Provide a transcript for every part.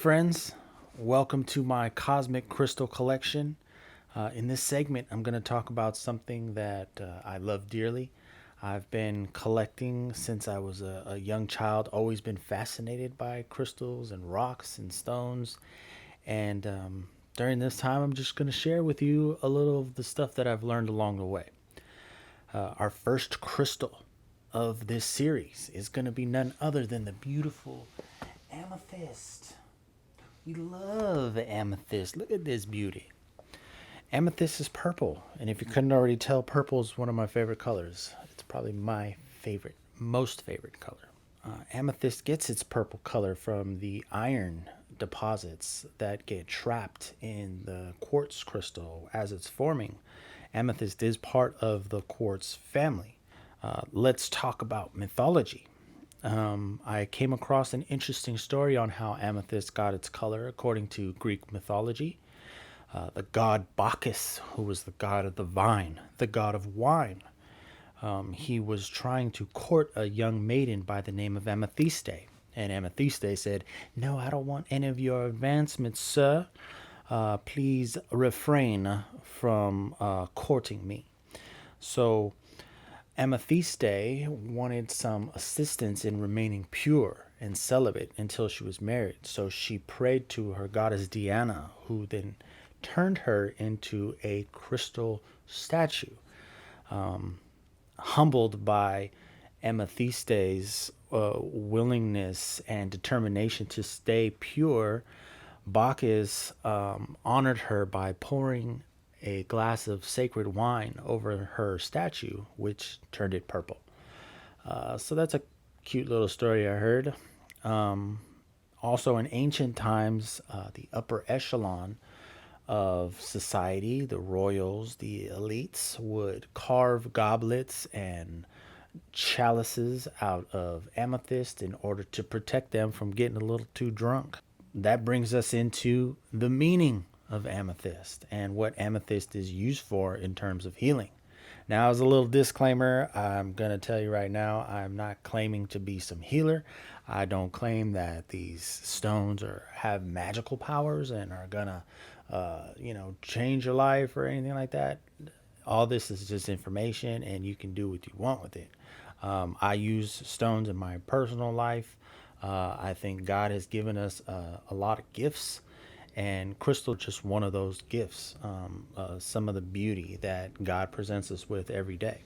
friends. Welcome to my cosmic crystal collection. In this segment, I'm going to talk about something that I love dearly. I've been collecting since I was a young child, always been fascinated by crystals and rocks and stones. And during this time, I'm just going to share with you a little of the stuff that I've learned along the way. Our first crystal of this series is going to be none other than the beautiful amethyst. We love amethyst. Look at this beauty. Amethyst is purple, and if you couldn't already tell, purple is one of my favorite colors. It's probably my favorite, most favorite color. Amethyst gets its purple color from the iron deposits that get trapped in the quartz crystal as it's forming. Amethyst is part of the quartz family. Let's talk about mythology. I came across an interesting story on how amethyst got its color according to Greek mythology. The god Bacchus, who was the god of the vine, the god of wine, he was trying to court a young maiden by the name of Amethyst. And Amethyst said, "No, I don't want any of your advancements, sir. Please refrain from courting me." So Amethyst wanted some assistance in remaining pure and celibate until she was married. So she prayed to her goddess Diana, who then turned her into a crystal statue. Humbled by Amethyst's willingness and determination to stay pure, Bacchus honored her by pouring a glass of sacred wine over her statue, which turned it purple. So that's a cute little story I heard. Also, in ancient times, the upper echelon of society, the royals, the elites, would carve goblets and chalices out of amethyst in order to protect them from getting a little too drunk. That brings us into the meaning of amethyst and what amethyst is used for in terms of healing. Now, as a little disclaimer, I'm going to tell you right now, I'm not claiming to be some healer. I don't claim that these stones have magical powers and are going to, change your life or anything like that. All this is just information, and you can do what you want with it. I use stones in my personal life. I think God has given us a lot of gifts, and crystal just one of those gifts. Some of the beauty that God presents us with every day,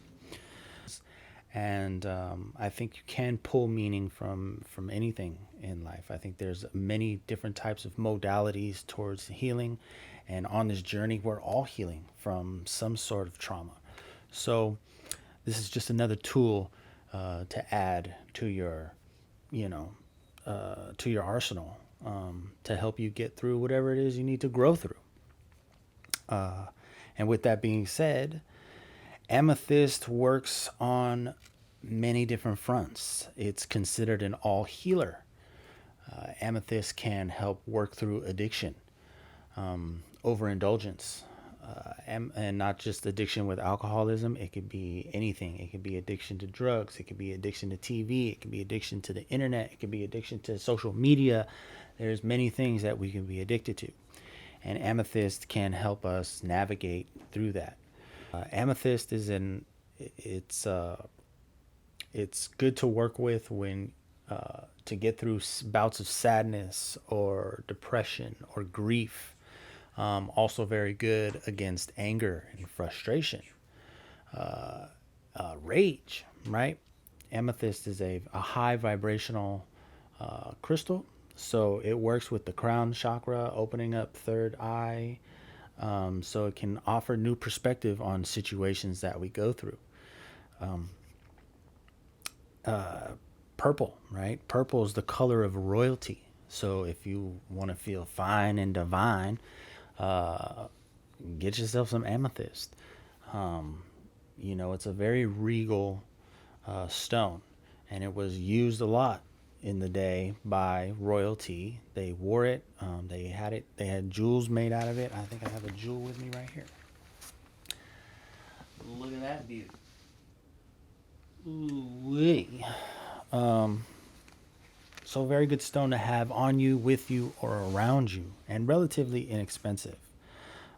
and I think you can pull meaning from anything in life. I think there's many different types of modalities towards healing, and on this journey, we're all healing from some sort of trauma. So this is just another tool to add to your, to your arsenal, to help you get through whatever it is you need to grow through. And with that being said, amethyst works on many different fronts. It's considered an all healer. Amethyst can help work through addiction, overindulgence, and not just addiction with alcoholism. It could be anything. It could be addiction to drugs. It could be addiction to TV. It could be addiction to the internet. It could be addiction to social media. There's many things that we can be addicted to, and amethyst can help us navigate through that. Amethyst is it's good to work with when to get through bouts of sadness or depression or grief. Also very good against anger and frustration, rage, right? Amethyst is a high vibrational crystal, so it works with the crown chakra, opening up third eye, so it can offer new perspective on situations that we go through. Purple, right? Purple is the color of royalty. So if you want to feel fine and divine, get yourself some amethyst. It's a very regal stone, and it was used a lot in the day by royalty. They wore it. They had it. They had jewels made out of it. I think I have a jewel with me right here. Look at that beauty. Ooh-wee. So, a very good stone to have on you, with you, or around you, and relatively inexpensive.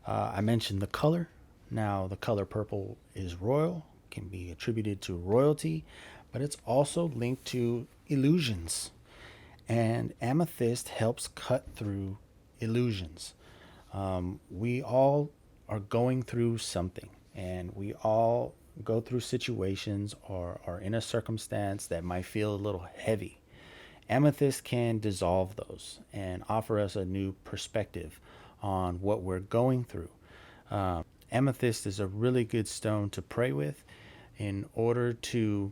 I mentioned the color. Now, the color purple is royal, can be attributed to royalty, but it's also linked to illusions. And amethyst helps cut through illusions. We all are going through something, and we all go through situations or are in a circumstance that might feel a little heavy. Amethyst can dissolve those and offer us a new perspective on what we're going through. Amethyst is a really good stone to pray with in order to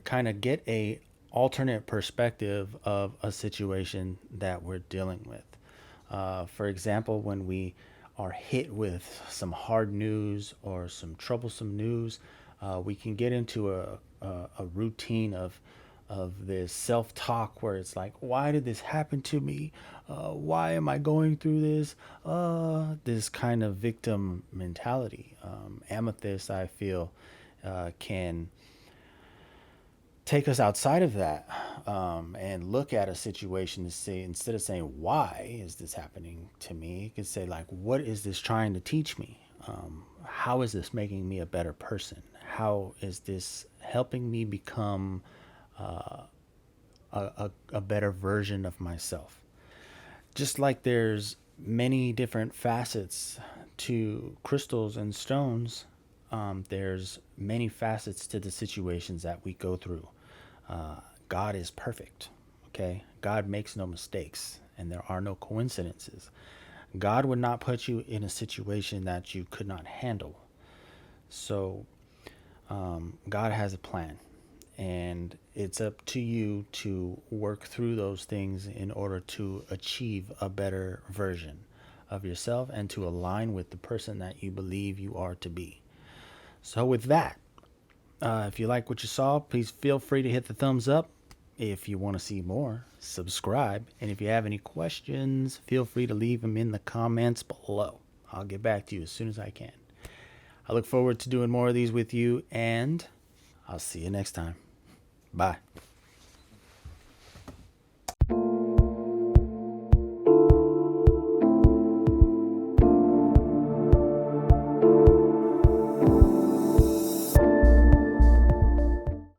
kind of get a alternate perspective of a situation that we're dealing with. For example, when we are hit with some hard news or some troublesome news, we can get into a routine of this self-talk where it's like, why did this happen to me? Why am I going through this? This kind of victim mentality. Amethyst, I feel, can take us outside of that, and look at a situation to say, instead of saying, why is this happening to me, you could say, like, what is this trying to teach me? How is this making me a better person? How is this helping me become a better version of myself? Just like there's many different facets to crystals and stones, there's many facets to the situations that we go through. God is perfect, okay? God makes no mistakes, and there are no coincidences. God would not put you in a situation that you could not handle. So, God has a plan, and it's up to you to work through those things in order to achieve a better version of yourself and to align with the person that you believe you are to be. So, with that, if you like what you saw, please feel free to hit the thumbs up. If you want to see more, subscribe. And if you have any questions, feel free to leave them in the comments below. I'll get back to you as soon as I can. I look forward to doing more of these with you, and I'll see you next time. Bye.